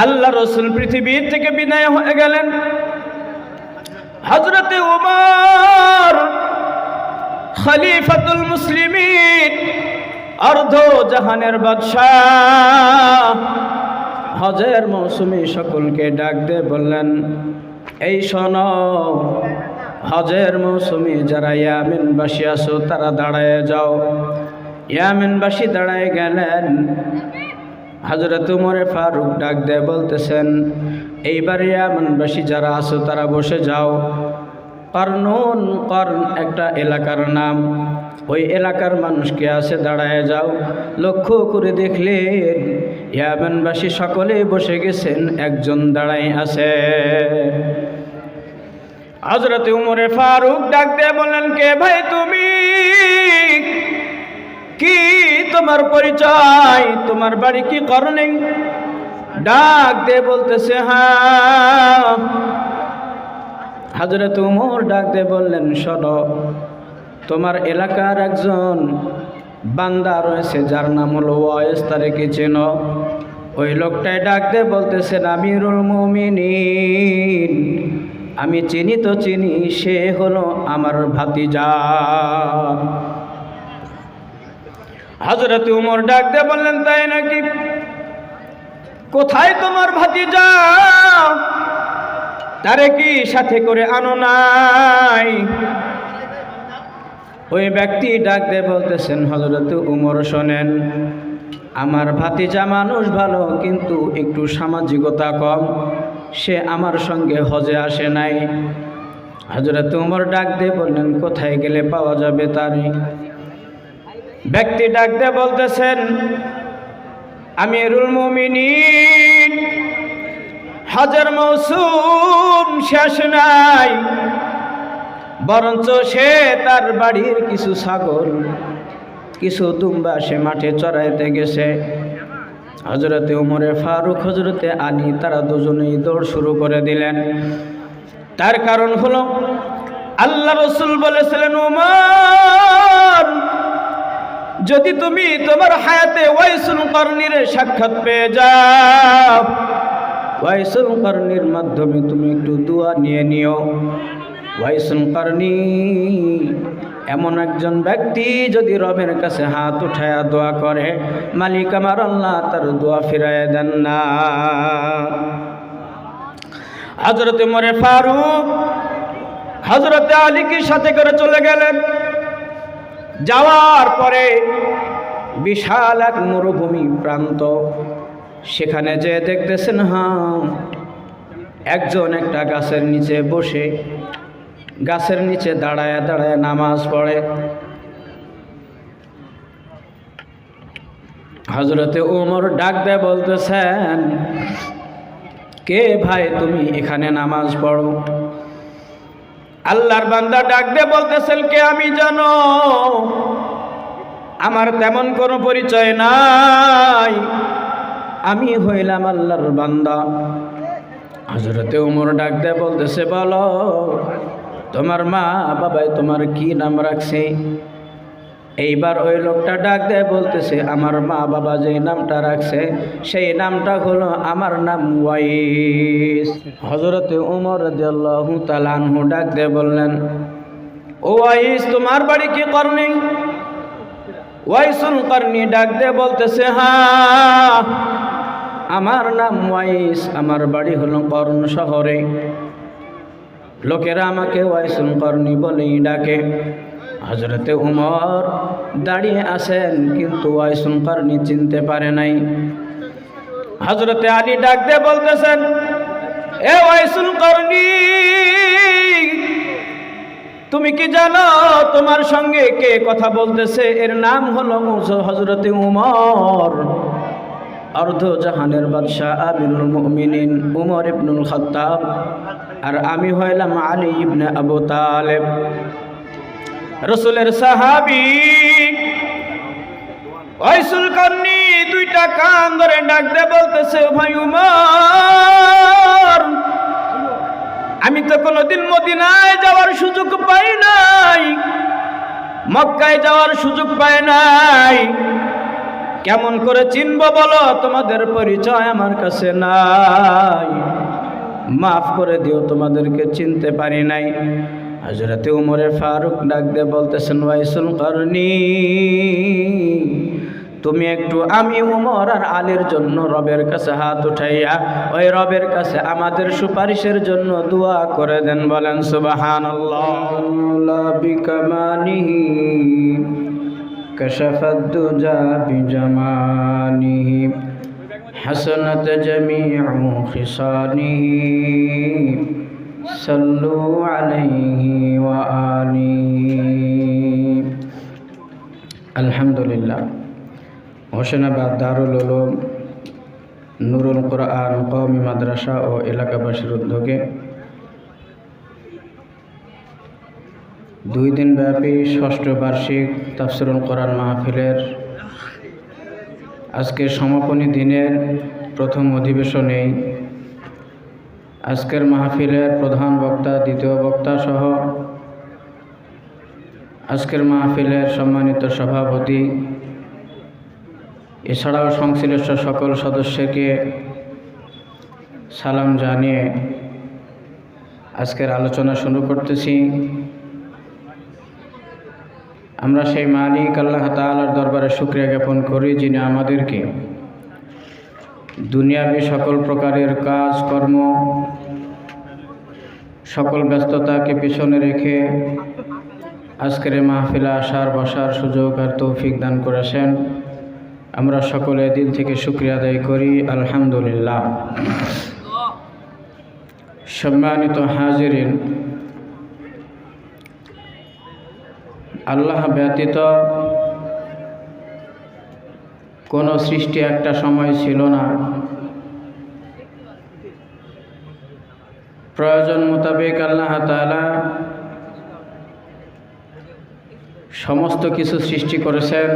আল্লাহ রাসূল পৃথিবী থেকে বিদায় হয়ে গেলেন। হযরতে ওমর খলিফাতুল মুসলিমিন, অর্ধ জাহানের বাদশাহ, হজের মৌসুমে সকলকে ডাক দিয়ে বললেন, এই শোনো, হজের মৌসুমে যারা ইয়ামেনবাসী আছো তারা দাঁড়ায় যাও। ইয়ামেনবাসী দাঁড়ায় গেলেন। হযরত ওমর ফারুক ডাক দিয়ে বলতেছেন, এইবার ইয়ামেনবাসী যারা আছো তারা বসে যাও। কর্ণ একটা এলাকার নাম, ওই এলাকার মানুষকে আছে দাঁড়ায় যাও। লক্ষ্য করে দেখলেন ইয়ামেনবাসী সকলেই বসে গেছেন, একজন দাঁড়ায় আছে। হযরত ওমর ফারুক ডাক দিয়ে বললেন, কে ভাই তুমি? কি তোমার পরিচয়? তোমার বাড়ি কি করণে? ডাক দিয়ে বলতেছে, হ্যাঁ। হযরত ওমর ডাক দিয়ে বললেন, শোনো, তোমার এলাকার একজন বান্দা রয়েছে যার নাম হলো ওয়াইস, তারে কি চেনো? ওই লোকটাই ডাক দিয়ে বলতেছেন, আমিরুল মুমিনিন, আমি চিনি তো চিনি, সে হলো আমার ভাতিজা। হযরত ওমর ডাক দিয়ে বললেন, তাই নাকি? কোথায় তোমার ভাতিজা? তারে কি সাথে করে আনো নাই? ওই ব্যক্তি ডাক দিয়ে বলতেছেন, হযরত ওমর শোনেন, আমার ভাতিজা মানুষ ভালো, কিন্তু একটু সামাজিকতা কম, সে আমার সঙ্গে হজে আসে নাই। হযরত ওমর ডাক দিয়ে বললেন, কোথায় গেলে পাওয়া যাবে তারে? ব্যক্তি ডাক দিয়ে বলতেছেন, আমিরুল মুমিনিন, হজের মৌসুম শেষ নাই, বরঞ্চ সে তার বাড়ির কিছু ছাগল, কিছু দুম্বা সে মাঠে চড়াইতে গেছে। হযরতে ওমর ফারুক, হযরতে আলী, তারা দুজনেই দৌড় শুরু করে দিলেন। তার কারণ হলো আল্লাহ রাসূল বলেছিলেন, ওমর, যদি তুমি তোমার হায়াতে ওয়াইসুল করনির সাক্ষাৎ পেয়ে যাও, ওয়াইসুল করনির মাধ্যমে তুমি একটু দোয়া নিয়ে নিও। ওয়াইসুল করনি এমন একজন ব্যক্তি, যদি রবের কাছে হাত উঠায়া দোয়া করে, মালিক আমার আল্লাহ তার দোয়া ফিরায় দেন না। হযরতে ওমর ফারুক হযরতে আলীকে সাথে করে চলে গেলেন। যাওয়ার পরে বিশাল এক মরুভূমি প্রান্ত, সেখানে যে দেখতেছেন, একজন একটা গাছের নিচে বসে, গাছের নিচে দাঁড়ায় দাঁড়ায় নামাজ পড়ে। হযরতে ওমর ডাক দিয়ে বলতেছেন, কে ভাই তুমি এখানে নামাজ পড়ো? আল্লাহর বান্দা ডাক দিয়ে বলতেছেন, কে আমি জানো? আমার তেমন কোনো পরিচয় নাই, আমি হইলাম আল্লাহর বান্দা। হযরতে ওমর ডাক দিয়ে বলতেছে, বলো তোমার মা বাবাই তোমার কি নাম রাখছে? এইবার ওই লোকটা ডাক দিয়ে বলতেছে, আমার মা বাবা যে নামটা রাখছে সেই নামটা হলো, আমার নাম ওয়াইস। হযরতে ওমর রাদিয়াল্লাহু তাআলা আনহু ডাক দিয়ে বললেন, ও ওয়াইস, তোমার বাড়ি কি করনি? ওয়াইসুল করনি ডাক দিয়ে বলতেছে, হ্যাঁ, আমার নাম ওয়াইস, আমার বাড়ি হলো কর্ণ শহরে। লোকেরা আমাকে ওয়াইসুল করনি বলেই ডাকে। হযরতে ওমর দাঁড়িয়ে আছেন, কিন্তু ওয়াইসুল করনি চিনতে পারে নাই। হযরতে আলী ডাক দিয়ে বলতেছেন, এ ওয়াইসুল করনি, তুমি কি জানো তোমার সঙ্গে কে কথা বলতেছে? এর নাম হলো হযরতে ওমর, অর্ধ জাহানের বাদশাহ, আমিরুল মুমিনিন ওমর ইবনুল খাত্তাব, আর আমি হইলাম আলী ইবনে আবু তালেব, রাসূলের সাহাবী। ওয়াইসুল করনি দুইটা কান ধরে ডাক দিয়ে বলতেছে, ভাই ওমর, আমি তো কোনোদিন মদিনায় যাওয়ার সুযোগ পাই নাই, মক্কায় যাওয়ার সুযোগ পাই নাই, কেমন করে চিনব বলো, তোমাদের পরিচয় আমার কাছে নাই, মাফ করে দিও, তোমাদেরকে চিনতে পারি নাই। হযরতে উমরে ফারুক ডাক দিয়ে বলতেছেন, ওয়াইসুল করনি, তুমি একটু আমি উমর আর আলীর জন্য রবের কাছে হাত উঠাইয়া ওই রবের কাছে আমাদের সুপারিশের জন্য দোয়া করে দেন। বলেন সুবহানাল্লাহ। বিকামানিহি কাশাফাদ দুজা বিজামানিহি হাসানাত জামিউ খিসানিহি সাল্লু আলাইহি ওয়া আলিহি। আলহামদুলিল্লাহ। হোসেনাবাদ দারুল উলুম নুরুল কুরআন কওমি মাদ্রাসা ও এলাকাবাসীর উদ্যোগে 2 দিন ব্যাপী ষষ্ঠ বার্ষিক তাফসীরুল কোরআন মাহফিলের আজকের সমাপনী দিনের প্রথম অধিবেশনেই আজকের মাহফিলের প্রধান বক্তা, দ্বিতীয় বক্তা সহ আজকের মাহফিলের সম্মানিত সভাপতি এছাড়াও সংশ্লিষ্ট সকল সদস্যকে সালাম জানিয়ে আজকের আলোচনা শুরু করতেছি। আমরা সেই মালিক আল্লাহ তাআলার দরবারে শুকরিয়া জ্ঞাপন করি, যিনি আমাদেরকে দুনিয়াবী সকল প্রকারের কাজ কর্ম, সকল ব্যস্ততাকে পিছনে রেখে আজকের মাহফিলে আসার বসার সুযোগ আর তৌফিক দান করেছেন। আমরা সকলে দিল থেকে শুকরিয়া আদায় করি, আলহামদুলিল্লাহ। সম্মানিত হাজিরিন, আল্লাহ ব্যতীত কোনো সৃষ্টি একটা সময় ছিল না। প্রয়োজন মোতাবেক আল্লাহ তাআলা সমস্ত কিছু সৃষ্টি করেছেন।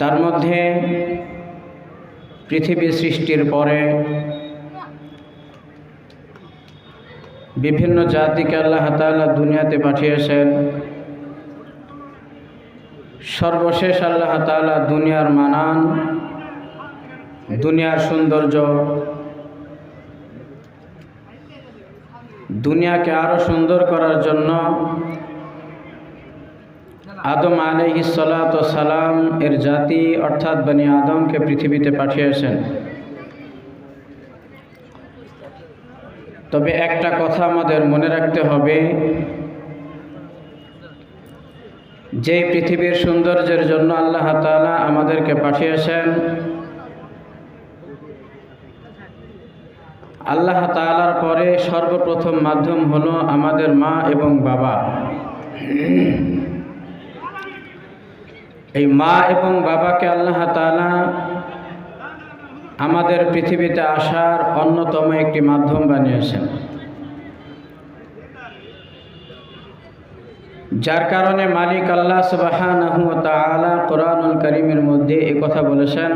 তার মধ্যে পৃথিবী সৃষ্টির পরে বিভিন্ন জাতিকে আল্লাহ তাআলা দুনিয়াতে পাঠিয়েছেন। সর্বশেষ আল্লাহ তাআলা দুনিয়ার মানান, দুনিয়ার সৌন্দর্য, দুনিয়াকে আরো সুন্দর করার জন্য আদম আলাইহিস সালাতু ওয়াস সালাম এর জাতি অর্থাৎ বনি আদমকে পৃথিবীতে পাঠিয়েছেন। তবে একটা কথা আমাদের মনে রাখতে হবে, যে পৃথিবীর সৌন্দর্যের জন্য আল্লাহ তাআলা আমাদেরকে পাঠিয়েছেন, আল্লাহ তাআলার পরে সর্বপ্রথম মাধ্যম হলো আমাদের মা এবং বাবা। এই মা এবং বাবাকে আল্লাহ তাআলা আমাদের পৃথিবীতে আসার অন্যতম একটি মাধ্যম বানিয়েছেন, যার কারণে মালিক আল্লাহ সুবহানাহু ওয়া তাআলা কোরআনুল কারীমের মধ্যে এই কথা বলেছেন,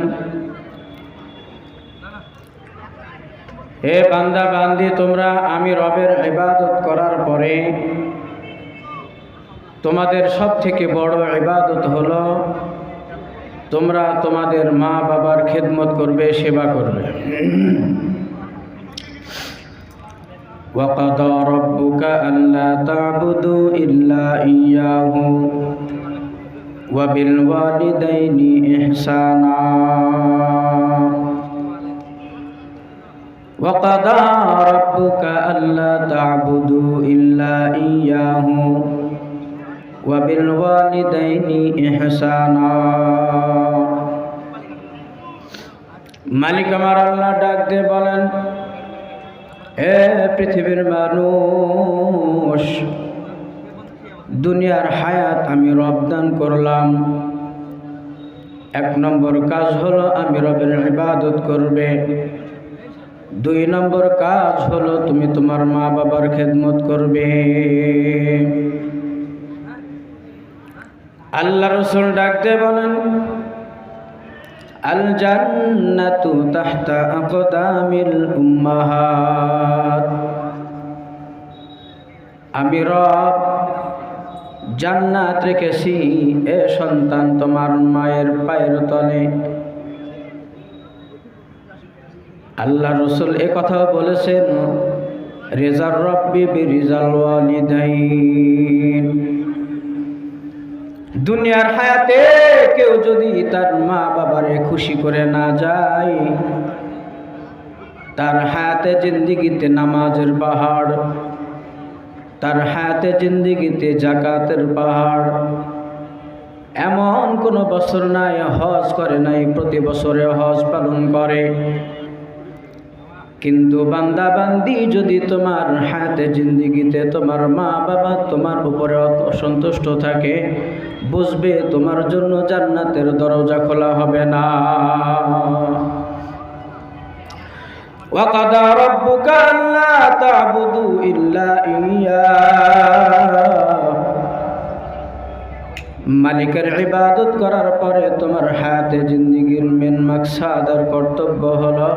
হে বান্দা বান্দি, তোমরা আমি রবের ইবাদত করার পরে তোমাদের সব থেকে বড় ইবাদত হলো তোমরা তোমাদের মা বাবার খেদমত করবে, সেবা করবে। وَقَضَى رَبُّكَ أَلَّا تَعْبُدُوا إِلَّا إِيَّاهُ وَبِالْوَالِدَيْنِ إِحْسَانًا وَقَضَى رَبُّكَ أَلَّا تَعْبُدُوا إِلَّا إِيَّاهُ وَبِالْوَالِدَيْنِ إِحْسَانًا। মালিক আমার আল্লাহ ডাক দিয়ে বলেন, হে পৃথিবীর মানুষ, দুনিয়ার হায়াত আমি রব দান করলাম। 1 নম্বর কাজ হলো আমি রবের ইবাদত করবে। 2 নম্বর কাজ হলো তুমি তোমার মা বাবার খেদমত করবে। আল্লাহ রাসূল ডাকতে বলেন, আল জান্নাতু তাহতা আকদামিল উম্মাহাত। আমি রব জান্নাত রেখেছি এ সন্তান তোমার মায়ের পায়ের তলে। আল্লাহ রসুল এ কথাও বলেছেন, রিজার রব্বি বিরিজাল ওয়ালিদাইন। দুনিয়ার হায়াতে কেউ যদি তার মা বাবারে খুশি করে না যায়, তার হায়াতে জিন্দিগিতে নামাজের পাহাড়, তার হায়াতে জিন্দিগিতে জাকাতের পাহাড়, এমন কোনো বছর নাই হজ করে নাই, প্রতি বছরে হজ পালন করে। কিন্তু বান্দা বান্দি যদি তোমার হায়াতে জিন্দিগিতে তোমার মা বাবা তোমার উপরে অসন্তুষ্ট থাকে, বুঝবে তোমার জন্য জান্নাতের দরজা খোলা হবে না। وَقَضَى رَبُّكَ أَلَّا تَعْبُدُوا إِلَّا إِيَّاهُ। মালিকের ইবাদত করার পরে তোমার হায়াতে জিন্দিগির মেন মাকসাদ আর কর্তব্য হলো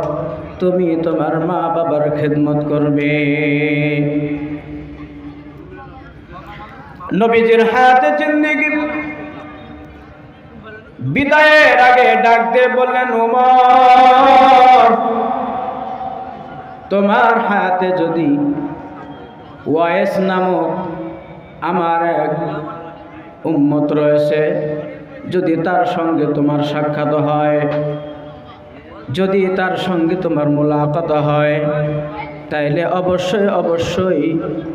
তুমি তোমার মা বাবার খেদমত করবে। নবীজির হায়াতে জিন্দিগি বিদায়ের আগে ডাক দিয়ে বললেন, ওমর, তোমার হায়াতে যদি ওয়াইস নামক আমার এক উম্মত রয়েছে, যদি তার সঙ্গে তোমার সাক্ষাৎ হয়, যদি তার সঙ্গে তোমার মুলাকাত হয়, তাইলে অবশ্যই অবশ্যই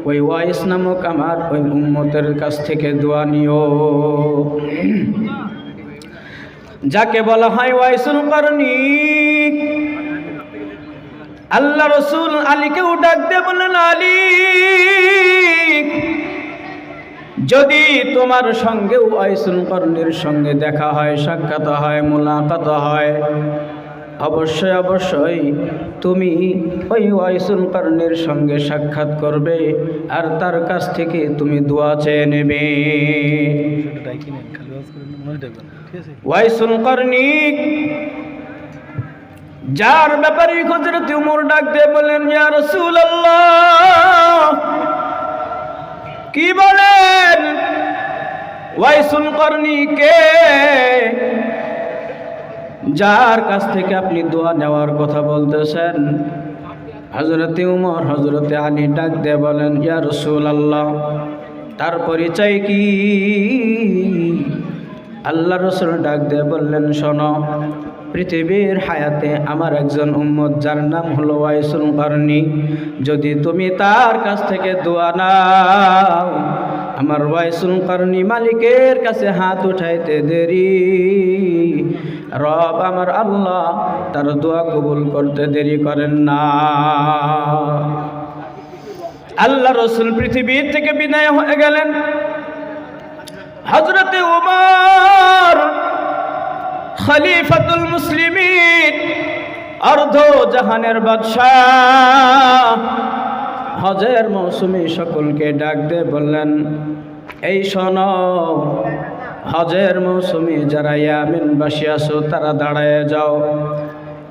ওই ওয়াইস নামক আমার ওই উম্মতের কাছ থেকে দোয়া নিও। যাকে বলা হয় ওয়াইসুল করনি। আল্লাহ রসুল আলীকেও ডাক দিয়ে বললেন, আলী, যদি তোমার সঙ্গে ওয়াইসুল করনির সঙ্গে দেখা হয়, সাক্ষাৎ হয়, মুলাকাত হয়, অবশ্যই অবশ্যই তুমি ওই ওয়াইসুল করনির সঙ্গে সাক্ষাৎ করবে আর তার কাছ থেকে তুমি দোয়া চেয়ে নেবে। ওয়াইসুল করনি যার ব্যাপারে হযরত ওমর ডাক দিয়ে বলেন, ইয়া রাসূলুল্লাহ, কি বলেন? ওয়াইসুল করনি কে, যার কাছ থেকে আপনি দোয়া নেওয়ার কথা বলতেছেন? হযরত ওমর হযরত আলী ডাক দিয়ে বলেন, ইয়া রাসূলুল্লাহ, তার পরিচয় কি? আল্লাহ রসুল ডাক দিয়ে বললেন, শোনো, পৃথিবীর হায়াতে আমার একজন উম্মত যার নাম হলো ওয়াইসুল করনি, যদি তুমি তার কাছ থেকে দোয়া নাও, আমার ওয়াইসুল করনি মালিকের কাছে হাত উঠাইতে দেরি, রব আমার আল্লাহ তার দোয়া কবুল করতে দেরি করেন না। আল্লাহ রসুল পৃথিবীর থেকে বিদায় হয়ে গেলেন। হযরতে ওমর খলিফাতুল মুসলিমিন, অর্ধ জাহানের বাদশাহ, হজের মৌসুমে সকলকে ডাক দিয়ে বললেন, এই শোনো, হজের মৌসুমে যারা ইয়ামিনবাসী আছো তারা দাঁড়ায় যাও।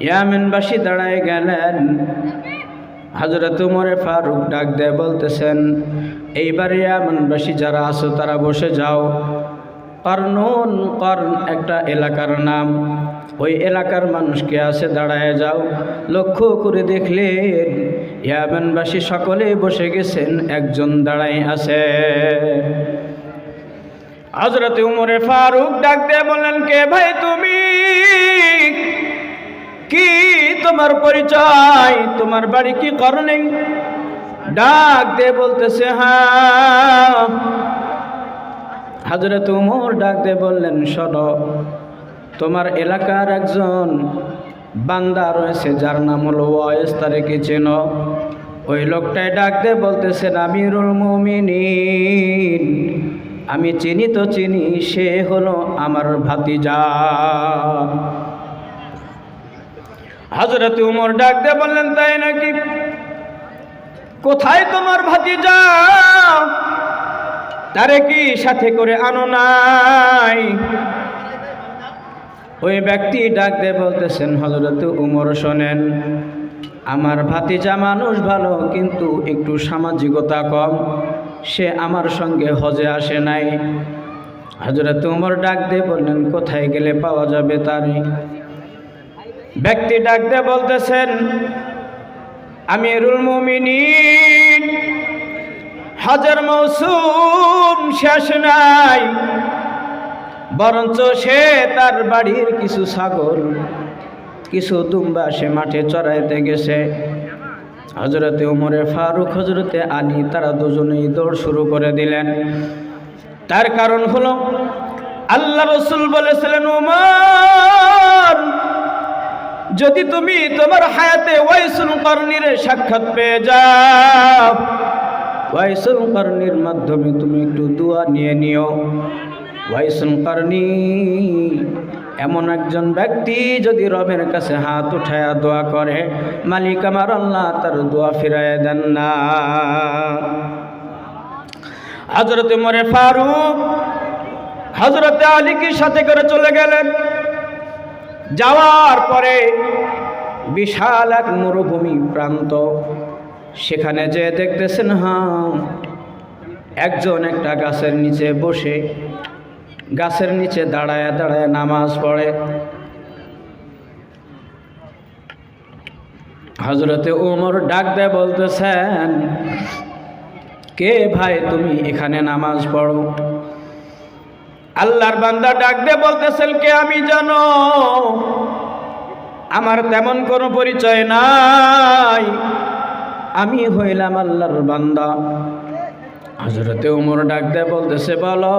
ইয়ামিনবাসী দাঁড়ায় গেলেন। হযরত ওমর ফারুক ডাক দিয়ে বলতেছেন, এইবার ইয়ামিনবাসী যারা আছো তারা বসে যাও। কারনুন, কর্ন একটা এলাকার নাম, ওই এলাকার মানুষকে আছে দাঁড়ায় যাও। লক্ষ্য করে দেখলেন ইয়ামিনবাসী সকলেই বসে গেছেন, একজন দাঁড়ায় আছে। হযরত ওমর ফারুক ডাক দিয়ে বললেন, কে ভাই তুমি? কি তোমার পরিচয়? তোমার বাড়ি কি করনি? ডাক দিয়ে বলতেছে, হ্যাঁ। হযরত ওমর ডাক দিয়ে বললেন, শোনো, তোমার এলাকার একজন বান্দা রয়েছে যার নাম হলো ওয়াইস, তারে কি চেনো? ওই লোকটাই ডাক দিয়ে বলতেছেন, আমিরুল মুমিনিন, আমি চিনি তো চিনি, সে হলো আমার ভাতিজা। হযরত ওমর ডাক দিয়ে বললেন, তাই নাকি? কোথায় তোমার ভাতিজা? তারে কি সাথে করে আনো নাই? ওই ব্যক্তি ডাক দিয়ে বলতেছেন, হযরত ওমর শোনেন, আমার ভাতিজা মানুষ ভালো, কিন্তু একটু সামাজিকতা কম, সে আমার সঙ্গে হজে আসে নাই। হযরত ওমর ডাক দিয়ে বললেন, কোথায় গেলে পাওয়া যাবে তারে? ব্যক্তি ডাক দিয়ে বলতেছেন, আমিরুল মুমিনিন, হজের মৌসুম শেষ নাই, বরঞ্চ সে তার বাড়ির কিছু ছাগল, কিছু দুম্বা সে মাঠে চড়াইতে গেছে। হযরতে ওমরে ফারুক, হযরতে আলী তারা দুজনেই দৌড় শুরু করে দিলেন। তার কারণ হলো আল্লাহ রাসূল বলেছিলেন, ওমর, যদি তুমি তোমার হায়াতে ওয়াইসুল করনির সাক্ষাৎ পেয়ে যাও, ওয়াইসুল করনির মাধ্যমে তুমি একটু দোয়া নিয়ে নিও। ওয়াইসুল করনি এমন একজন ব্যক্তি, যদি রবের কাছে হাত উঠায়া দোয়া করে, মালিক আমার আল্লাহ তার দোয়া ফিরাইয়া দেন না। হযরত ওমর ফারুক হযরত আলীকে সাথে করে চলে গেলেন। যাওয়ার পরে বিশাল এক মরুভূমি প্রান্ত, সেখানে যে দেখতেছেন, একজন একটা গাছের নিচে বসে, গাছের নিচে দাঁড়ায় দাঁড়ায় নামাজ পড়ে। হযরতে ওমর ডাক দেয় বলতেছেন, কে ভাই তুমি এখানে নামাজ পড়ো? আল্লাহর বান্দা ডাক দিয়ে বলতেছেন, কে আমি জানো? আমার তেমন কোনো পরিচয় নাই, আমি হইলাম আল্লাহর বান্দা। হযরতে ওমর ডাক দিয়ে বলতেছে, বলো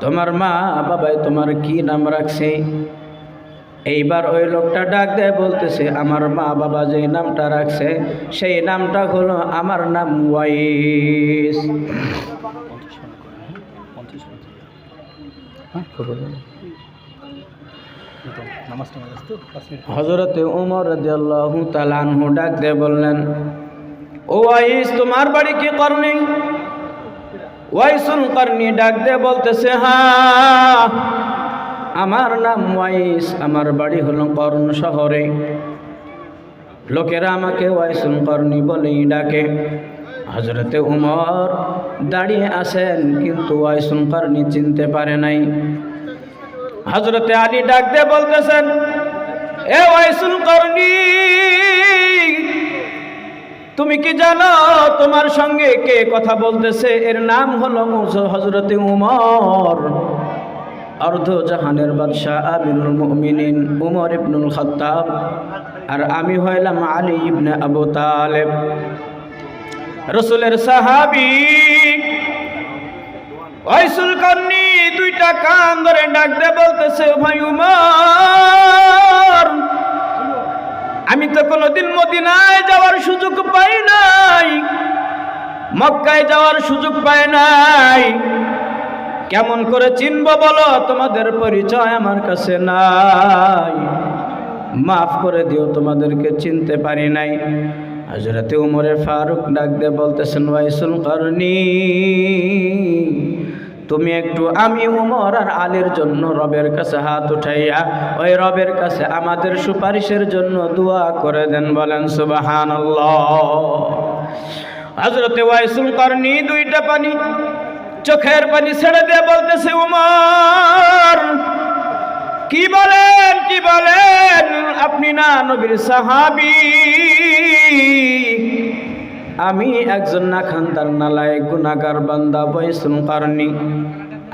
তোমার মা বাবাই তোমার কি নাম রাখছে? এইবার ওই লোকটা ডাক দেয় বলতেছে, আমার মা বাবা যে নামটা রাখছে সেই নামটা হলো, আমার নাম ওয়াইস। হযরতে ওমর রাদিয়াল্লাহু তাআলা আনহু ডাক দিয়ে বললেন, ও ওয়াইস, তোমার বাড়ি কি করনি? ওয়াইসুল করনি ডাক দিয়ে বলতেছে, হ্যাঁ, আমার নাম ওয়াইস, আমার বাড়ি হলো করন শহরে। লোকেরা আমাকে ওয়াইসুল করনি বলেই ডাকে। হযরতে ওমর দাঁড়িয়ে আছেন, কিন্তু ওয়াইসুল করনি চিনতে পারে নাই। হযরতে আলী ডাক দিয়ে বলতেছেন, এ ওয়াইসুল করনি, তুমি কি জানো তোমার সঙ্গে কে কথা বলতেছে? এর নাম হলো হযরতে ওমর, অর্ধ জাহানের বাদশাহ আমিরুল মুমিনিন ওমর ইবনুল খাত্তাব, আর আমি হইলাম আলী ইবনে আবু তালেব, রাসূলের সাহাবী। ওয়াইসুল করনি দুইটা কান ধরে ডাক দিয়ে বলতেছে, ভাই ওমর, আমি তো কোনোদিন মদিনায় যাওয়ার সুযোগ পাই নাই, মক্কায় যাওয়ার সুযোগ পাই নাই, কেমন করে চিনব বলো? তোমাদের পরিচয় আমার কাছে নাই, মাফ করে দিও, তোমাদেরকে চিনতে পারি নাই। হযরতে ওমরে ফারুক ডাক দিয়ে বলতেছেন, ওয়াইসুল করনি, তুমি একটু আমি ওমর আর আলীর জন্য রবের কাছে হাত উঠাইয়া ওই রবের কাছে আমাদের সুপারিশের জন্য দোয়া করে দেন, বলেন সুবহানাল্লাহ। হযরতে ওয়াইসুল করনি দুইটা পানি, চোখের পানি ছেড়ে দিয়ে বলতেছে, ওমর, কি বলেন, কি বলেন? আপনি না নবীর সাহাবী? আমি একজন নাখানদার নালায়েক গুনাহগার বান্দা ওয়াইসুল করনি,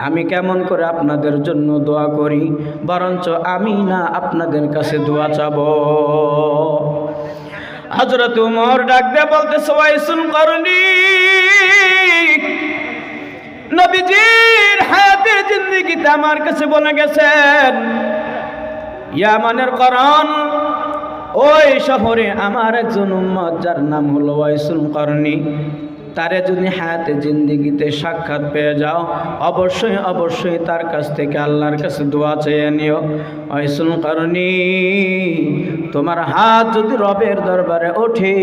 আমি কেমন করে আপনাদের জন্য দোয়া করি? বরঞ্চ আমি না আপনাদের কাছে দোয়া চাবো। হযরত ওমর ডাক দিয়ে বলতেছে, ওয়াইসুল করনি, নবীজির হায়াতের জিন্দেগিতে আমার কাছে বলে গেছেন, ইয়ামানের করন ওই শহরে আমার একজন উম্মত যার নাম হলো ওয়াইসুল করনি, তারে যদি হায়াতে জিন্দেগিতে সাক্ষাৎ পেয়ে যাও, অবশ্যই অবশ্যই তার কাছ থেকে আল্লাহর কাছে দোয়া চেয়ে নিও। ওয়াইসুল করনি, তোমার হাত যদি রবের দরবারে ওঠে,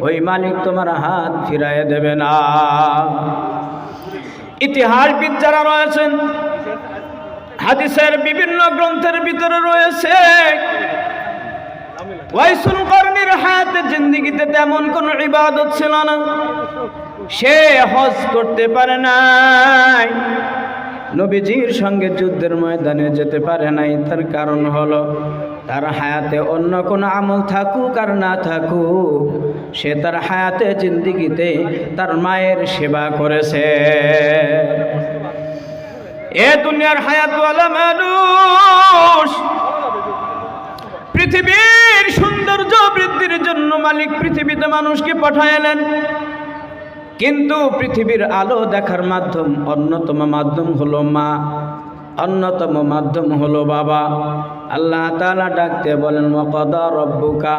ওই মালিক তোমার হাত ফিরাইয়া দেবে না। ইতিহাসবিদ যারা রয়েছেন, হাদিসের বিভিন্ন গ্রন্থের ভিতরে রয়েছে, ওয়াইসুল করনির হায়াতে জিন্দেগিতে তেমন কোনো ইবাদত ছিল না, সে হজ করতে পারে নাই, নবীজির সঙ্গে যুদ্ধের ময়দানে যেতে পারে নাই। তার কারণ হলো তার হায়াতে অন্য কোনো আমল থাকুক আর না থাকুক, সে তার হায়াতে জিন্দিগিতে তার মায়ের সেবা করেছে। এ দুনিয়ার হায়াতওয়ালা মানুষ পৃথিবীর সৌন্দর্য বৃদ্ধির জন্য মালিক পৃথিবীতে মানুষকে পাঠাইলেন, কিন্তু পৃথিবীর আলো দেখার মাধ্যম অন্যতম মাধ্যম হলো মা, অন্যতম মাধ্যম হলো বাবা। আল্লাহ তাআলা ডাকতে বলেন ওয়াকাদা রাব্বুকা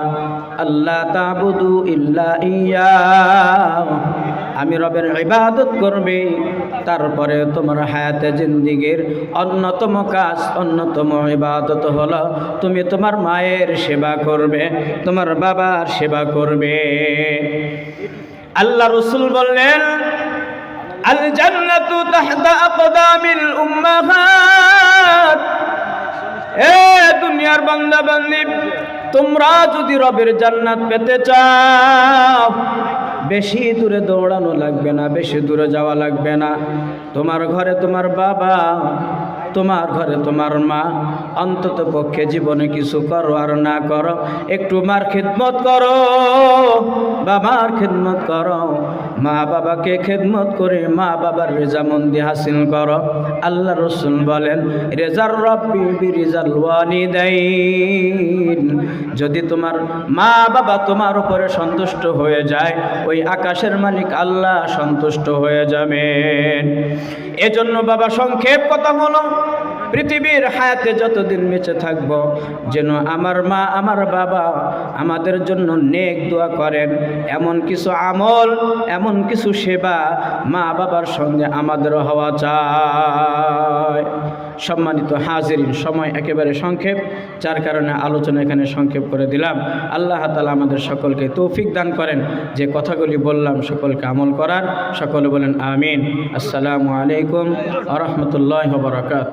আল্লা তা'বুদু ইল্লা ইয়্যা, আমি রবের ইবাদত করবে। তারপরে তোমার হায়াতে জিন্দিগির অন্যতম কাজ, অন্যতম ইবাদত হলো তুমি তোমার মায়ের সেবা করবে, তোমার বাবার সেবা করবে। আল্লাহ রাসূল বললেন আল জান্নাতু তাহতা আকদামিল উম্মাহাত। এ দুনিয়ার বান্দা বান্দি, তোমরা যদি রবের জান্নাত পেতে চাও, বেশি দূরে দৌড়ানো লাগবে না, বেশি দূরে যাওয়া লাগবে না। তোমার ঘরে তোমার বাবা, তোমার ঘরে তোমার মা, অন্তত পক্ষে জীবনে কিছু করো আর না করো, একটু মার খিদমত করো, বাবার খিদমত করো। মা বাবাকে খিদমত করে মা বাবার রেজামন্দি হাসিল করো। আল্লাহ রাসূল বলেন রেজার রব্বি বিরিজাল ওয়ালিদাইন, যদি তোমার মা বাবা তোমার উপরে সন্তুষ্ট হয়ে যায়, ওই আকাশের মালিক আল্লাহ সন্তুষ্ট হয়ে যাবেন। এজন্য বাবা, সংক্ষেপ কথা হলো, পৃথিবীর হায়াতে যতদিন বেঁচে থাকবো, যেন আমার মা আমার বাবা আমাদের জন্য নেক দোয়া করেন, এমন কিছু আমল, এমন কিছু সেবা মা বাবার সঙ্গে আমাদের হওয়া চাই। সম্মানিত হাজিরিন, সময় একেবারে সংক্ষেপ, যার কারণে আলোচনা এখানে সংক্ষেপ করে দিলাম। আল্লাহ তাআলা আমাদের সকলকে তৌফিক দান করেন যে কথাগুলি বললাম সকলকে আমল করার। সকলে বলেন আমিন। আসসালামু আলাইকুম ওয়া রাহমাতুল্লাহি ওয়া বারাকাতুহু।